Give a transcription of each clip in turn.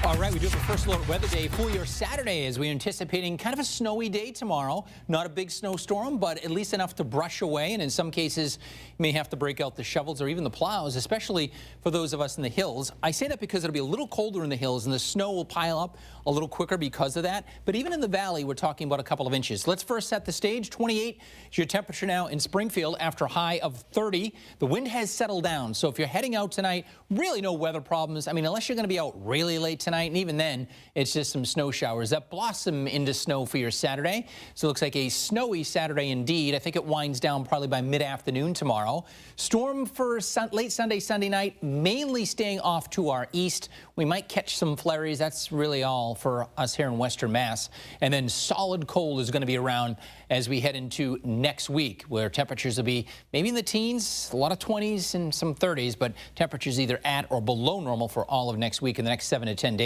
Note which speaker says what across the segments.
Speaker 1: All right, we do have a first look weather day for your Saturday as we're anticipating kind of a snowy day tomorrow. Not a big snowstorm, but at least enough to brush away. And in some cases, you may have to break out the shovels or even the plows, especially for those of us in the hills. I say that because it'll be a little colder in the hills and the snow will pile up a little quicker because of that. But even in the valley, we're talking about a couple of inches. Let's first set the stage. 28 is your temperature now in Springfield after a high of 30. The wind has settled down. So if you're heading out tonight, really no weather problems. I mean, unless you're going to be out really late tonight. And even then, it's just some snow showers that blossom into snow for your Saturday. So it looks like a snowy Saturday indeed. I think it winds down probably by mid-afternoon tomorrow. Storm for late Sunday, Sunday night, mainly staying off to our east. We might catch some flurries. That's really all for us here in Western Mass. And then solid cold is going to be around as we head into next week, where temperatures will be maybe in the teens, a lot of 20s and some 30s, but temperatures either at or below normal for all of next week in the next 7 to 10 days.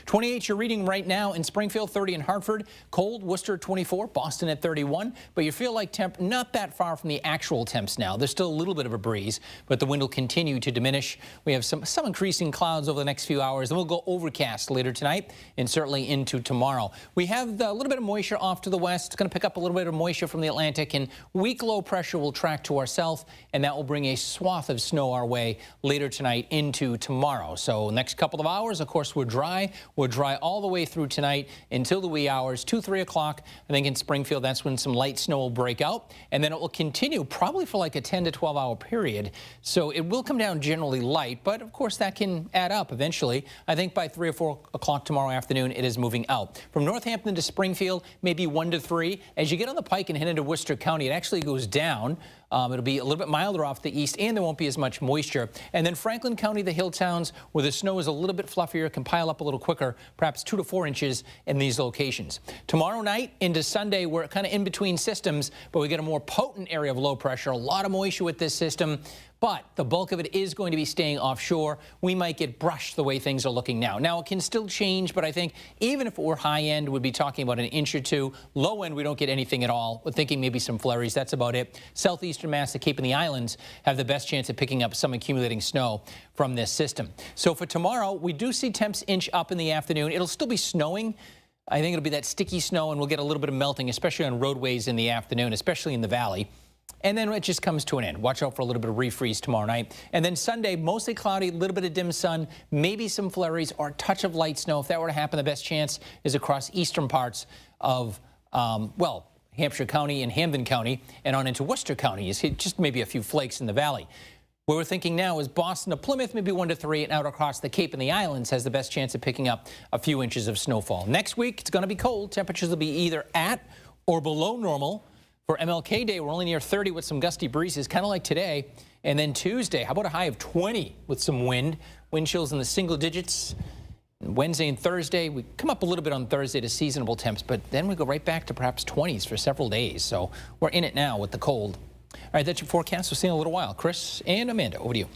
Speaker 1: 28 you're reading right now in Springfield, 30 in Hartford, cold, Worcester 24, Boston at 31, but you feel like temp not that far from the actual temps now. There's still a little bit of a breeze, but the wind will continue to diminish. We have some increasing clouds over the next few hours, and we'll go overcast later tonight and certainly into tomorrow. We have a little bit of moisture off to the west. It's going to pick up a little bit of moisture from the Atlantic, and weak low pressure will track to our south, and that will bring a swath of snow our way later tonight into tomorrow. So next couple of hours, of course, we're dry. We're dry all the way through tonight until the wee hours, 2, 3 o'clock. I think in Springfield, that's when some light snow will break out, and then it will continue probably for like a 10 to 12 hour period. So it will come down generally light, but of course that can add up eventually. I think by 3 or 4 o'clock tomorrow afternoon, it is moving out. From Northampton to Springfield, maybe 1 to 3. As you get on the pike and head into Worcester County, it actually goes down. It'll be a little bit milder off the east, and there won't be as much moisture. And then Franklin County, the hill towns, where the snow is a little bit fluffier, can pile up a little quicker, perhaps 2 to 4 inches in these locations. Tomorrow night into Sunday, we're kind of in between systems, but we get a more potent area of low pressure, a lot of moisture with this system. But the bulk of it is going to be staying offshore. We might get brushed the way things are looking now. Now, it can still change, but I think even if it were high end, we'd be talking about an inch or two. Low end, we don't get anything at all. We're thinking maybe some flurries. That's about it. Southeastern Mass, the Cape and the Islands have the best chance of picking up some accumulating snow from this system. So for tomorrow, we do see temps inch up in the afternoon. It'll still be snowing. I think it'll be that sticky snow, and we'll get a little bit of melting, especially on roadways in the afternoon, especially in the valley. And then it just comes to an end. Watch out for a little bit of refreeze tomorrow night. And then Sunday, mostly cloudy, a little bit of dim sun, maybe some flurries or a touch of light snow. If that were to happen, the best chance is across eastern parts of, well, Hampshire County and Hampden County and on into Worcester County. You see just maybe a few flakes in the valley. What we're thinking now is Boston to Plymouth, maybe 1 to 3, and out across the Cape and the Islands has the best chance of picking up a few inches of snowfall. Next week, it's going to be cold. Temperatures will be either at or below normal. For MLK Day, we're only near 30 with some gusty breezes, kind of like today. And then Tuesday, how about a high of 20 with some wind? Wind chills in the single digits. Wednesday and Thursday, we come up a little bit on Thursday to seasonable temps, but then we go right back to perhaps 20s for several days. So we're in it now with the cold. All right, that's your forecast. We'll see you in a little while. Chris and Amanda, over to you.